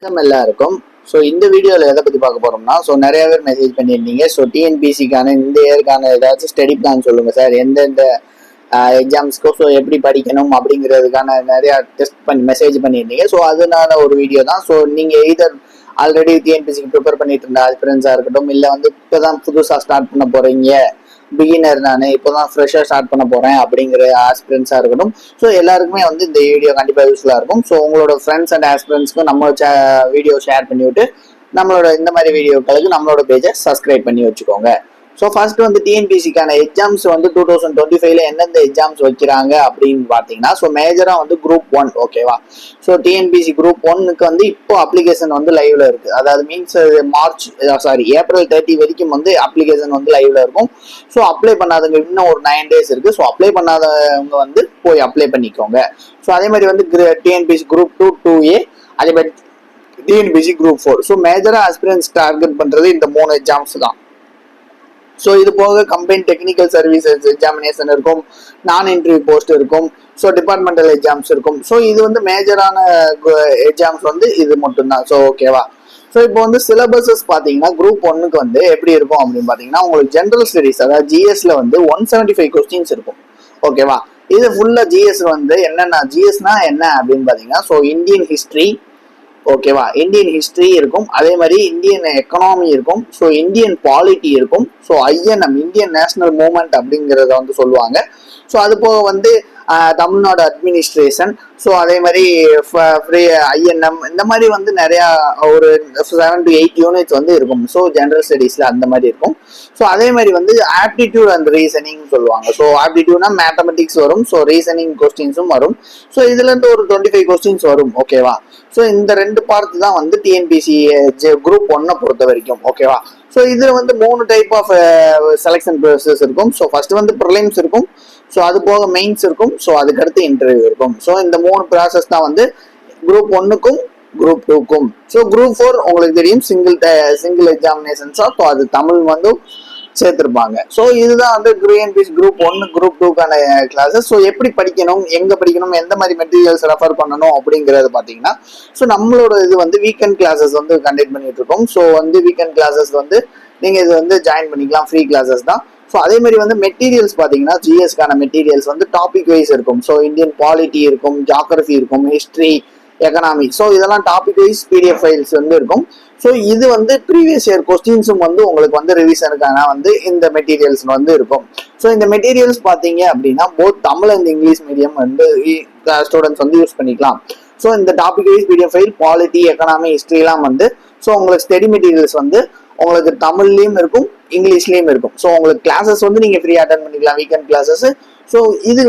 வணக்கம் எல்லாருக்கும். ஸோ இந்த வீடியோவில் எதை பற்றி பார்க்க போகிறோம்னா, நிறைய பேர் மெசேஜ் பண்ணியிருந்தீங்க. டிஎன்பிசிக்கான இந்த இயருக்கான ஏதாச்சும் ஸ்டடி பிளான் சொல்லுங்கள் சார், எந்தெந்த எக்ஸாம்ஸ்க்கோ எப்படி படிக்கணும் அப்படிங்கிறதுக்கான நிறையா டெஸ்ட் மெசேஜ் பண்ணியிருந்தீங்க. அதனால ஒரு வீடியோ தான். நீங்கள் எய்தர் ஆல்ரெடி டிஎன்பிசிக்கு ப்ரிப்பேர் பண்ணிட்டு இருந்த ஆஸ்பிரன்ஸாக இருக்கட்டும், இல்லை இப்போ தான் புதுசாக ஸ்டார்ட் பண்ண போகிறீங்க, பிகினர் நான் இப்போதான் ஃப்ரெஷ்ஷாக ஸ்டார்ட் பண்ண போகிறேன் அப்படிங்கிற ஆஸ்பிரன்ஸாக இருக்கட்டும். எல்லாருக்குமே இந்த வீடியோ கண்டிப்பாக யூஸ்ஃபுல்லாக இருக்கும். உங்களோட ஃப்ரெண்ட்ஸ் அண்ட் ஆஸ்பிரன்ஸ்க்கும் நம்ம வீடியோ ஷேர் பண்ணிவிட்டு நம்மளோட இந்த மாதிரி வீடியோக்களுக்கு நம்மளோட பேஜை சப்ஸ்கிரைப் பண்ணி வச்சுக்கோங்க. ஃபர்ஸ்ட் டிஎன்பிசிக்கான எக்ஸாம்ஸ் 2025 எந்தெந்த எக்ஸாம்ஸ் வைக்கிறாங்க அப்படின்னு பார்த்தீங்கன்னா, மேஜரா குரூப் 1. ஓகேவா? டிஎன்பிசி குரூப் 1க்கு இப்போ அப்ளிகேஷன் லைவ்ல இருக்கு. அதாவது மீன்ஸ் ஏப்ரல் 30 வரைக்கும் அப்ளிகேஷன் லைவ்ல இருக்கும். அப்ளை பண்ணாதவங்க இன்னும் ஒரு 9 days இருக்கு. அப்ளை பண்ணாதவங்க போய் அப்ளை பண்ணிக்கோங்க. அதே மாதிரி டிஎன்பிசி குரூப் 2 2A, அதே மாதிரி டிஎன்பிசி குரூப் 4. மேஜரா ஆஸ்பிரன்ஸ் டார்கெட் பண்றது இந்த 3 எக்ஸாம்ஸ் தான். இது போக கம்பைன் டெக்னிக்கல் சர்வீசஸ் எக்ஸாமினேஷன் இருக்கும், நான் இன்டர்வியூ போஸ்ட் இருக்கும், டிபார்ட்மெண்டல் எக்ஸாம்ஸ் இருக்கும். இது மேஜரான எக்ஸாம்ஸ் இது மட்டும்தான். ஓகேவா? இப்போ சிலபஸஸ் பார்த்தீங்கன்னா குரூப் 1க்கு எப்படி இருக்கும் அப்படின்னு பார்த்தீங்கன்னா, உங்களுக்கு ஜென்ரல் ஸ்டடிஸ் அதாவது ஜிஎஸ்ல 175 கொஸ்டின்ஸ் இருக்கும். ஓகேவா? இது ஃபுல்லா ஜிஎஸ் என்னென்ன ஜிஎஸ்னா என்ன அப்படின்னு பார்த்தீங்கன்னா, இந்தியன் ஹிஸ்டரி. ஓகேவா? இந்தியன் ஹிஸ்டரி இருக்கும், அதே மாதிரி இந்தியன் எக்கனாமி இருக்கும், இந்தியன் பாலிட்டி இருக்கும், ஐஎன்எம் இந்தியன் நேஷனல் மூவ்மெண்ட் அப்படிங்கிறத சொல்லுவாங்க. அது போக தமிழ்நாடு அட்மினிஸ்ட்ரேஷன், அதே மாதிரி ஐஎன்எம், இந்த மாதிரி நிறைய ஒரு 7 to 8 யூனிட்ஸ் இருக்கும். ஜெனரல் ஸ்டடீஸ்ல அந்த மாதிரி இருக்கும். அதே மாதிரி ஆப்டிடியூட் அண்ட் ரீசனிங் சொல்லுவாங்க. ஆப்டிடியூட்னா மேத்தமெட்டிக்ஸ் வரும், ரீசனிங் கொஸ்டின்ஸும் வரும். இதுல இருந்து ஒரு 25 கொஸ்டின்ஸ் வரும். ஓகேவா? இந்த 2 பார்ட் தான் டிஎன்பிசி குரூப் 1 பொறுத்த வரைக்கும். ஓகேவா? இதுல 3 டைப் ஆஃப் செலக்ஷன் ப்ராசஸ் இருக்கும். ஃபர்ஸ்ட் ப்ரிலிம்ஸ் இருக்கும், அது போக மெயின்ஸ் இருக்கும், அதுக்கடுத்து இன்டர்வியூ இருக்கும். இந்த 3 ப்ராசஸ் தான் குரூப் 1க்கும் குரூப் 2க்கும். குரூப் 4 உங்களுக்கு தெரியும், சிங்கிள் எக்ஸாமினேஷன்ஸா, அது தமிழ் சேர்த்திருப்பாங்க. இதுதான் டிஎன்பிசி குரூப் 1 குரூப் 2க்கான கிளாஸஸ். எப்படி படிக்கணும், எங்க படிக்கணும், எந்த மாதிரி மெட்டீரியல்ஸ் ரெஃபர் பண்ணணும் அப்படிங்கறது பாத்தீங்கன்னா, நம்மளோட இது வீக்கெண்ட் கிளாஸஸ் கண்டக்ட் பண்ணிட்டு இருக்கோம். வீக்கெண்ட் கிளாஸஸ் நீங்க இது ஜாயின் பண்ணிக்கலாம், ஃப்ரீ கிளாஸஸ் தான். அதே மாதிரி மெட்டீரியல்ஸ் பாத்தீங்கன்னா, ஜிஎஸ்க்கான மெட்டீரியல்ஸ் டாபிக் வைஸ் இருக்கும். இந்தியன் பாலிட்டி இருக்கும், ஜியோகிராஃபி இருக்கும், ஹிஸ்டரி, எக்கனாமி, இதெல்லாம் டாபிக் வைஸ் பிடிஎஃப் ஃபைல்ஸ் இருக்கும். இது ப்ரீவியஸ் இயர் கொஸ்டின்ஸும் உங்களுக்கு ரிவிஷனுக்கான இந்த மெட்டீரியல்ஸ் இருக்கும். இந்த மெட்டீரியல்ஸ் பாத்தீங்க அப்படின்னா both Tamil and English medium students use பண்ணிக்கலாம். இந்த topic wise PDF file, polity, economy, history எல்லாம் உங்களுக்கு ஸ்டடி மெட்டீரியல்ஸ் உங்களுக்கு தமிழ்லயும் இருக்கும், இங்கிலீஷ்லயும் இருக்கும். உங்களுக்கு கிளாஸஸ் நீங்க ஃப்ரீ அட்டெண்ட் பண்ணிக்கலாம், வீக்கெண்ட் கிளாஸஸ். இது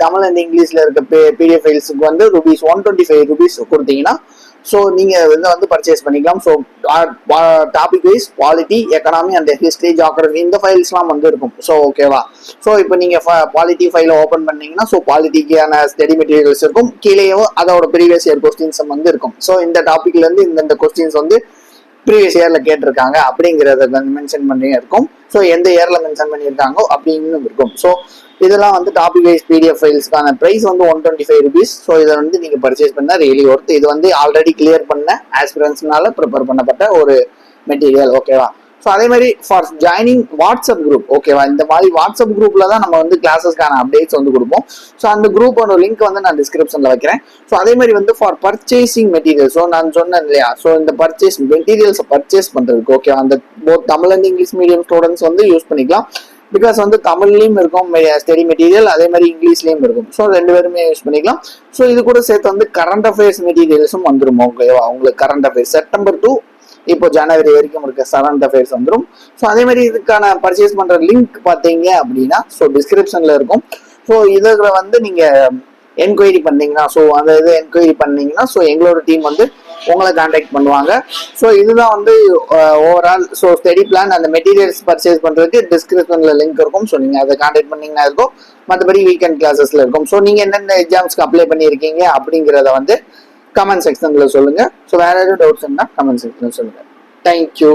தமிழ் அண்ட் இங்கிலீஷ்ல இருக்க பிடிஎஃப் ஃபைல்ஸுக்கு ரூபீஸ் 125 ரூபீஸ் கொடுத்தீங்கன்னா நீங்க பர்ச்சேஸ் பண்ணிக்கலாம். Topic wise polity, economy and history, geography இந்த ஃபைல்ஸ் எல்லாம் இருக்கும். ஓகேவா? இப்போ நீங்க பாலிட்டி ஃபைல ஓபன் பண்ணீங்கன்னா பாலிட்டிக்கான ஸ்டடி மெட்டீரியல்ஸ் இருக்கும், கீழேயும் அதோட ப்ரீவியஸ் இயர் கொஸ்டின்ஸ் இருக்கும். இந்த டாபிக்ல இருந்து இந்த கொஸ்டின்ஸ் ப்ரீவியஸ் இயர்ல கேட்டிருக்காங்க அப்படிங்கறத மென்ஷன் பண்ணி இருக்கும். எந்த இயர்ல மென்ஷன் பண்ணியிருக்காங்களோ அப்படின்னு இருக்கும். இதெல்லாம் டாபிக் வைஸ் பிடிஎஃப் ஃபைல்ஸ்க்கான பிரைஸ் 125 ரூபீஸ். இதை நீங்க பர்ச்சேஸ் பண்ணா ரியலி ஒர்த். இது ஆல்ரெடி கிளியர் பண்ண ஆஸ்பிரன்ஸ்னால ப்ரிப்பேர் பண்ணப்பட்ட ஒரு மெட்டீரியல். ஓகேவா? அதே மாதிரி ஃபார் ஜாயினிங் வாட்ஸ்அப் குரூப். ஓகேவா? இந்த மாதிரி வாட்ஸ்அப் குரூப்ல தான் நம்ம கிளாஸஸ்க்கான அப்டேட்ஸ் கொடுப்போம். அந்த குரூப்போட லிங்க் நான் டிஸ்கிரிப்ஷன்ல வைக்கிறேன். அதே மாதிரி ஃபார் பர்ச்சேசிங் மெட்டீரியல், நான் சொன்னேன் இல்லையா, இந்த பர்ச்சேஸ் மெட்டீரியல்ஸ் பர்ச்சேஸ் பண்றதுக்கு ஓகேவா, அந்த both Tamil and English medium students use பண்ணிக்கலாம். பிகாஸ் தமிழ்லயும் இருக்கும் ஸ்டடி மெட்டீரியல், அதே மாதிரி இங்கிலீஷ்லயும் இருக்கும். 2 பேருமே யூஸ் பண்ணிக்கலாம். இது கூட சேர்த்து கரண்ட் அஃபேர்ஸ் மெட்டீரியல்ஸும் வந்துடும். ஓகேவா? உங்களுக்கு கரண்ட் அஃபேர்ஸ் செப்டம்பர் 2 இப்போ ஜனவரி வரைக்கும் இருக்க கரண்ட் அஃபேர்ஸ் வந்துடும். அதே மாதிரி இதுக்கான பர்ச்சேஸ் பண்ற லிங்க் பாத்தீங்க அப்படின்னா டிஸ்கிரிப்ஷன்ல இருக்கும். இதுல நீங்க என்கொயரி பண்ணீங்கன்னா அந்த இது என்கொயரி பண்ணீங்கன்னா எங்களோட டீம் உங்களை கான்டாக்ட் பண்ணுவாங்க. இதுதான் ஓவரால் ஸ்டடி பிளான். அந்த மெட்டீரியல்ஸ் பர்ச்சேஸ் பண்றதுக்கு டிஸ்கிரிப்ஷன்ல லிங்க் இருக்கும். நீங்க அதை கான்டாக்ட் பண்ணீங்கன்னா இருக்கும். மற்றபடி வீக்கெண்ட் கிளாஸஸ்ல இருக்கும். நீங்க என்னென்ன எக்ஸாம்ஸ்க்கு அப்ளை பண்ணியிருக்கீங்க அப்படிங்கிறத கமெண்ட் செக்ஷன்ல சொல்லுங்க. வேற ஏதாவது டவுட்ஸ் இருந்தா கமெண்ட் செக்ஷன்ல சொல்லுங்க. தேங்க்யூ.